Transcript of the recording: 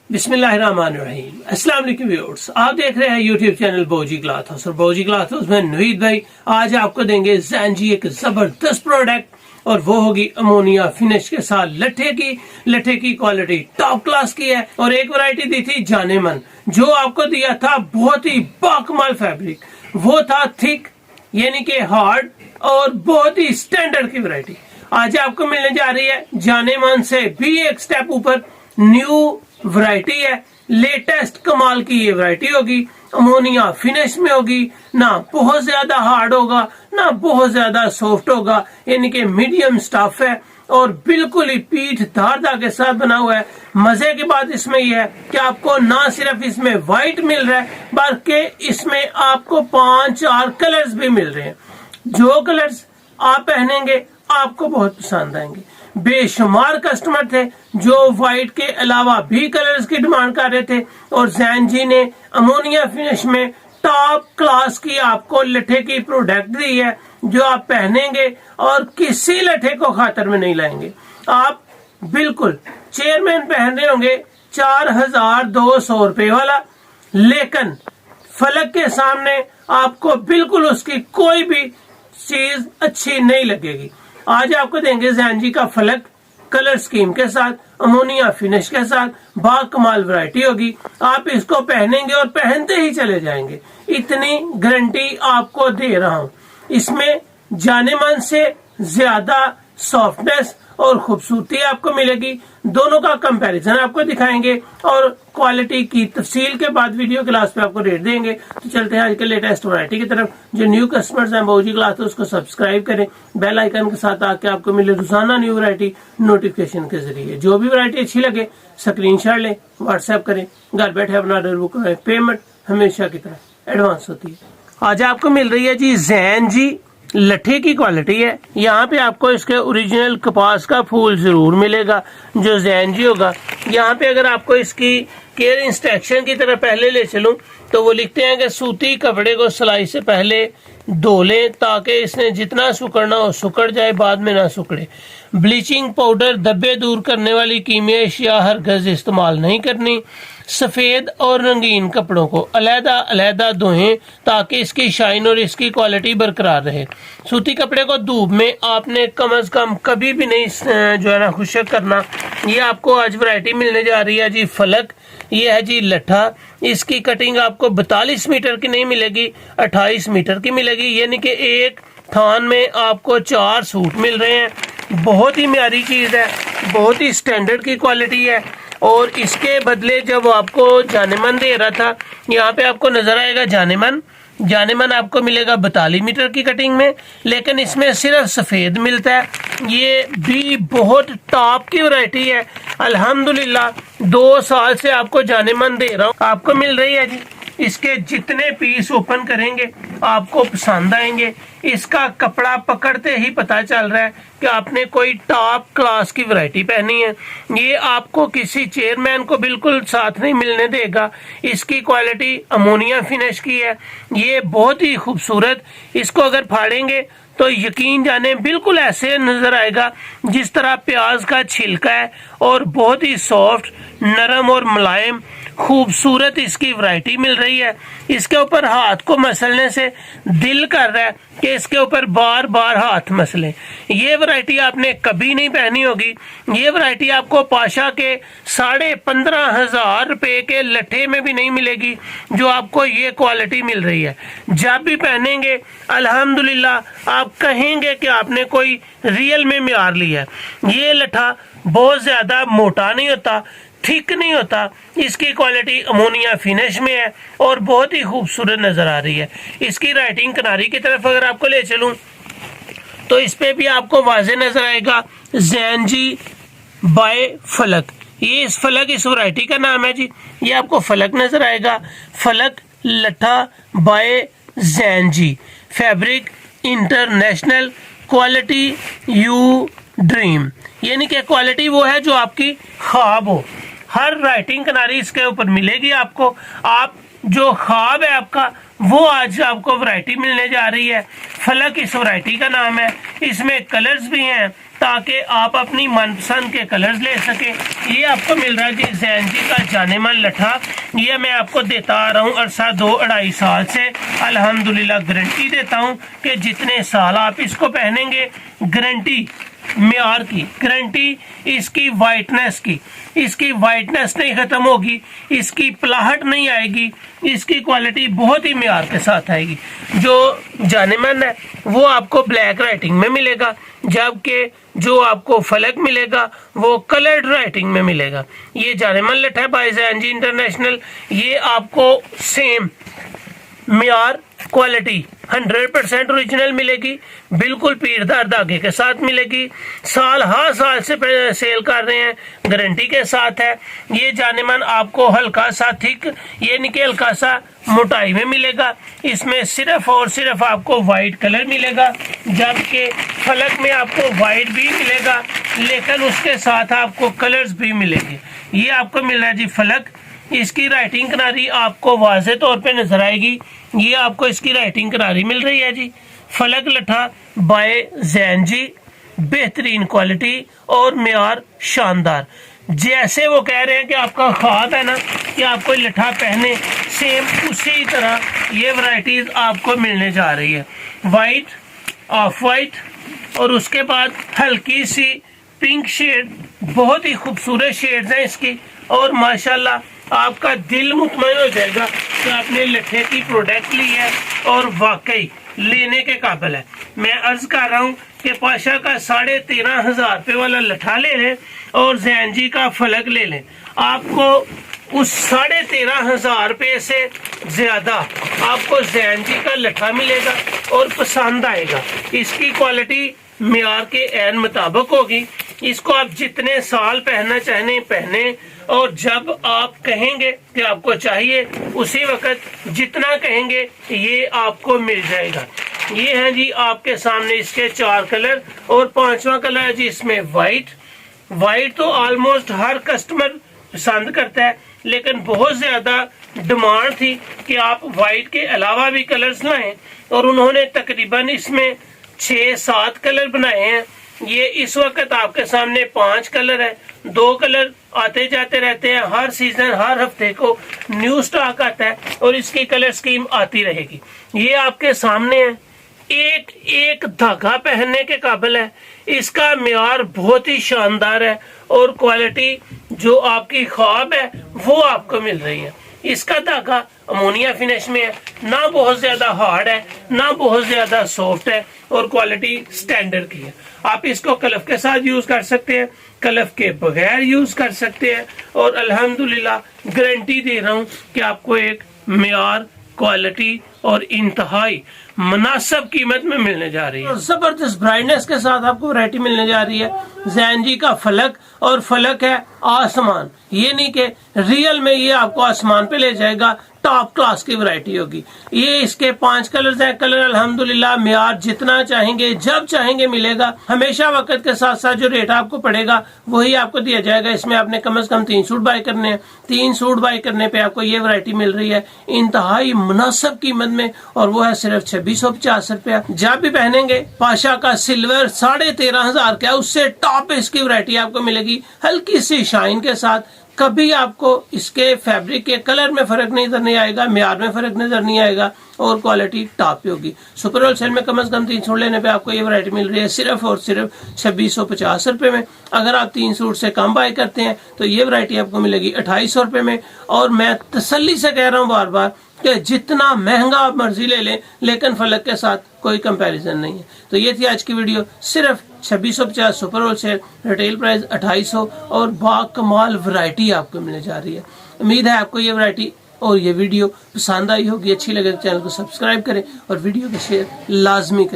बिस्मिल्लाहिर्रहमानिर्रहीम। अस्सलाम वालेकुम व्यूअर्स, आप देख रहे हैं यूट्यूब चैनल बौजी क्लॉथ हाउस और बौजी क्लॉथ हाउस में नवीद भाई आज आपको देंगे ज़ैनजी एक जबरदस्त प्रोडक्ट और वो होगी अमोनिया फिनिश के साथ लट्ठे की क्वालिटी टॉप क्लास की है। और एक वैरायटी दी थी जानेमन, जो आपको दिया था बहुत ही बाकमाल फैब्रिक, वो था थिक यानी कि हार्ड और बहुत ही स्टैंडर्ड की वैरायटी। आज आपको मिलने जा रही है जानेमन से भी एक स्टेप ऊपर न्यू वैरायटी है। लेटेस्ट कमाल की ये वैरायटी होगी, अमोनिया फिनिश में होगी, ना बहुत ज्यादा हार्ड होगा ना बहुत ज्यादा सॉफ्ट होगा, यानी कि मीडियम स्टफ है और बिल्कुल ही पीठ धारदार के साथ बना हुआ है। मजे की बात इसमें यह है कि आपको ना सिर्फ इसमें व्हाइट मिल रहा है बल्कि इसमें आपको 5-4 कलर्स भी मिल रहे हैं। जो कलर्स आप पहनेंगे आपको बहुत पसंद आएंगे। बेशुमार कस्टमर थे जो व्हाइट के अलावा भी कलर्स की डिमांड कर रहे थे और ज़ैनजी ने अमोनिया फिनिश में टॉप क्लास की आपको लट्ठे की प्रोडक्ट दी है, जो आप पहनेंगे और किसी लट्ठे को खातर में नहीं लाएंगे। आप बिल्कुल चेयरमैन पहन रहे होंगे 4200 रुपए वाला, लेकिन फलक के सामने आपको बिल्कुल उसकी कोई भी चीज अच्छी नहीं लगेगी। आज आपको देंगे ज़ैनजी का फलक कलर स्कीम के साथ, अमोनिया फिनिश के साथ, बाकमाल वैरायटी होगी। आप इसको पहनेंगे और पहनते ही चले जाएंगे, इतनी गारंटी आपको दे रहा हूँ। इसमें जानेमन से ज्यादा सॉफ्टनेस और खूबसूरती आपको मिलेगी। दोनों का कंपैरिजन आपको दिखाएंगे और क्वालिटी की तफसील के बाद वीडियो क्लास पे आपको रेट देंगे। तो चलते हैं आज के लेटेस्ट वैरायटी की तरफ। जो न्यू कस्टमर्स हैं बौजी क्लास उसको सब्सक्राइब करें बेल आइकन के साथ, ताकि आपको मिले रोजाना न्यू वैरायटी नोटिफिकेशन के जरिए। जो भी वैरायटी अच्छी लगे स्क्रीनशॉट लें, व्हाट्सएप करें, घर बैठे अपना ऑर्डर बुक करें। पेमेंट हमेशा की तरह एडवांस होती है। आज आपको मिल रही है जी ज़ैनजी लट्ठे की क्वालिटी है। यहाँ पे आपको इसके ओरिजिनल कपास का फूल जरूर मिलेगा जो ज़ैनजी होगा। यहाँ पे अगर आपको इसकी केयर इंस्ट्रक्शन की तरह पहले ले चलूं तो वो लिखते हैं कि सूती कपड़े को सिलाई से पहले धो लें ताकि इसने जितना सुकड़ना हो सुकड़ जाए, बाद में ना सुकड़े। ब्लीचिंग पाउडर, धब्बे दूर करने वाली कीमियाई अशिया हरगिज़ इस्तेमाल नहीं करनी। सफ़ेद और रंगीन कपड़ों को अलहदा धोएं ताकि इसकी शाइन और इसकी क्वालिटी बरकरार रहे। सूती कपड़े को धूप में आपने कम अज कम कभी भी नहीं जो है ना खुश्क करना। ये आपको आज वैरायटी मिलने जा रही है जी फलक, ये है जी लट्ठा। इसकी कटिंग आपको 42 मीटर की नहीं मिलेगी, 28 मीटर की मिलेगी, यानी कि एक थान में आपको 4 सूट मिल रहे हैं। बहुत ही म्यारी चीज है, बहुत ही स्टैंडर्ड की क्वालिटी है। और इसके बदले जब आपको जानेमन दे रहा था, यहाँ पे आपको नजर आएगा जानेमन आपको मिलेगा 42 मीटर की कटिंग में, लेकिन इसमें सिर्फ सफेद मिलता है। ये भी बहुत टॉप की वैरायटी है। अल्हम्दुलिल्लाह 2 साल से आपको जानेमन दे रहा हूँ, आपको मिल रही है जी। इसके जितने पीस ओपन करेंगे आपको पसंद आएंगे। इसका कपड़ा पकड़ते ही पता चल रहा है कि आपने कोई टॉप क्लास की वैरायटी पहनी है। ये आपको किसी चेयरमैन को बिल्कुल साथ नहीं मिलने देगा। इसकी क्वालिटी अमोनिया फिनिश की है, ये बहुत ही खूबसूरत। इसको अगर फाड़ेंगे तो यकीन जाने बिल्कुल ऐसे नजर आएगा जिस तरह प्याज का छिलका है, और बहुत ही सॉफ्ट, नरम और मुलायम खूबसूरत इसकी वैरायटी मिल रही है। इसके ऊपर हाथ को मसलने से दिल कर रहा है कि इसके ऊपर बार बार हाथ मसलें। ये वैरायटी आपने कभी नहीं पहनी होगी। ये वैरायटी आपको पाशा के 15,500 रुपए के लट्ठे में भी नहीं मिलेगी जो आपको ये क्वालिटी मिल रही है। जब भी पहनेंगे अल्हम्दुलिल्लाह आप कहेंगे कि आपने कोई रियल में म्यार लिया है। ये लट्ठा बहुत ज्यादा मोटा नहीं होता, थिक नहीं होता। इसकी क्वालिटी अमोनिया फिनिश में है और बहुत ही खूबसूरत नजर आ रही है। इसकी राइटिंग किनारी की तरफ अगर आपको ले चलूं तो इस पे भी आपको वाजे नजर आएगा ज़ैनजी बाय फलक। ये इस फलक इस वैरायटी का नाम है जी। ये आपको फलक नजर आएगा, फलक लट्ठा बाय ज़ैनजी। Fabric international, quality you dream, यानी कि क्वालिटी वो है जो आपकी ख्वाब हो। हर राइटिंग किनारी इसके ऊपर मिलेगी आपको। आप जो ख्वाब है आपका वो आज आपको वैरायटी मिलने जा रही है। फलक इस वैरायटी का नाम है। इसमें कलर्स भी हैं, ताकि आप अपनी मनपसंद के कलर्स ले सकें। ये आपको मिल रहा है जी जैन जी का जानेमान लट्ठा। ये मैं आपको देता आ रहा हूँ अरसा 2-2.5 साल से। अल्हम्दुलिल्लाह गारंटी देता हूँ कि जितने साल आप इसको पहनेंगे, गारंटी म्यार की, गारंटी इसकी वाइटनेस की, इसकी वाइटनेस नहीं खत्म होगी, इसकी पलाहट नहीं आएगी, इसकी क्वालिटी बहुत ही म्यार के साथ आएगी। जो जानेमान है वो आपको ब्लैक राइटिंग में मिलेगा, जबकि जो आपको फलक मिलेगा वो कलर्ड राइटिंग में मिलेगा। ये जानेमान लट्ठा है बाय जैन जी इंटरनेशनल। ये आपको सेम म्यार क्वालिटी 100% ओरिजिनल मिलेगी, बिल्कुल पीरदार धागे के साथ मिलेगी। साल हर साल से सेल कर रहे हैं, गारंटी के साथ है। ये जानेमान आपको हल्का सा थिक, ये नहीं कि हल्का सा मोटाई में मिलेगा। इसमें सिर्फ और सिर्फ आपको वाइट कलर मिलेगा, जबकि फलक में आपको वाइट भी मिलेगा, लेकिन उसके साथ आपको कलर्स भी मिलेंगे। ये आपको मिल रहा है जी फलक। इसकी राइटिंग किनारी आपको वाज़े तौर पे नजर आएगी। ये आपको इसकी राइटिंग किनारी मिल रही है जी। फलक लट्ठा बाय जैन जी, बेहतरीन क्वालिटी और म्यार शानदार। जैसे वो कह रहे हैं कि आपका ख्वाब है ना कि आप कोई लट्ठा पहने, सेम उसी तरह ये वैरायटीज आपको मिलने जा रही है। वाइट, ऑफ वाइट और उसके बाद हल्की सी पिंक शेड, बहुत ही खूबसूरत शेड्स हैं इसकी। और माशाल्लाह आपका दिल मुतमईन हो जाएगा कि आपने लट्ठे की प्रोडक्ट ली है और वाकई लेने के काबिल है। मैं अर्ज कर रहा हूँ कि पाशा का 13,500 रुपये वाला लट्ठा ले लें और जैन जी का फलक ले लें, आपको उस 13,500 रुपये से ज्यादा आपको जैन जी का लट्ठा मिलेगा और पसंद आएगा। इसकी क्वालिटी म्यार के ऐन मुताबिक होगी। इसको आप जितने साल पहनना चाहें पहने, और जब आप कहेंगे कि आपको चाहिए उसी वक्त जितना कहेंगे ये आपको मिल जाएगा। ये है जी आपके सामने इसके 4 कलर और 5वां कलर है जी इसमें वाइट। वाइट तो ऑलमोस्ट हर कस्टमर पसंद करता है, लेकिन बहुत ज्यादा डिमांड थी कि आप वाइट के अलावा भी कलर्स लाएं, और उन्होंने तकरीबन इसमें 6-7 कलर बनाए हैं। ये इस वक्त आपके सामने 5 कलर है। 2 कलर आते जाते रहते हैं, हर सीजन हर हफ्ते को न्यू स्टॉक आता है और इसकी कलर स्कीम आती रहेगी। ये आपके सामने है, एक एक धागा पहनने के काबिल है। इसका म्यार बहुत ही शानदार है और क्वालिटी जो आपकी ख्वाब है वो आपको मिल रही है। इसका धागा अमोनिया फिनिश में है, ना बहुत ज्यादा हार्ड है ना बहुत ज्यादा सॉफ्ट है, और क्वालिटी स्टैंडर्ड की है। आप इसको कलफ के साथ यूज कर सकते हैं, कलफ के बगैर यूज कर सकते हैं, और अल्हम्दुलिल्लाह गारंटी दे रहा हूं कि आपको एक म्यार, क्वालिटी और इंतहाई मुनासिब कीमत में मिलने जा रही है। जबरदस्त ब्राइटनेस के साथ आपको वैरायटी मिलने जा रही है। जैन जी का फलक, और फलक है आसमान, ये नहीं कि रियल में ये आपको आसमान पे ले जाएगा, टॉप क्लास की वैरायटी होगी। ये इसके 5 कलर्स हैं। कलर अल्हम्दुलिल्लाह म्यार जितना चाहेंगे जब चाहेंगे मिलेगा। हमेशा वक्त के साथ साथ जो रेट आपको पड़ेगा वही आपको दिया जाएगा। इसमें आपने कम से कम 3 सूट बाय करने हैं। 3 सूट बाय करने पे आपको ये वैरायटी मिल रही है इंतहाई मुनासिब कीमत में, और वो है सिर्फ 2650 रुपया। जब भी पहनेंगे पाशा का सिल्वर 13,500 का, उससे टॉप इसकी वैरायटी आपको मिलेगी हल्की सी शाइन के साथ। कभी आपको इसके फैब्रिक के कलर में फर्क नजर नहीं आएगा, म्यार में फर्क नजर नहीं आएगा, और क्वालिटी टॉप पे होगी। सुपर होलसेल में कम से कम 3 सूट लेने पे आपको ये वैरायटी मिल रही है सिर्फ और सिर्फ 2650 रुपए में। अगर आप 3 सूट से कम बाय करते हैं तो ये वैरायटी आपको मिलेगी 2800 रुपए में। और मैं तसल्ली से कह रहा हूँ बार बार कि जितना महंगा आप मर्जी ले लें, लेकिन फलक के साथ कोई कंपैरिजन नहीं है। तो ये थी आज की वीडियो, सिर्फ 2650 सुपर होलसेल, रिटेल प्राइस 2800, और बाकमाल वैरायटी आपको मिलने जा रही है। उम्मीद है आपको ये वैरायटी और ये वीडियो पसंद आई होगी। अच्छी लगे तो चैनल को सब्सक्राइब करें और वीडियो को शेयर लाजमी करें।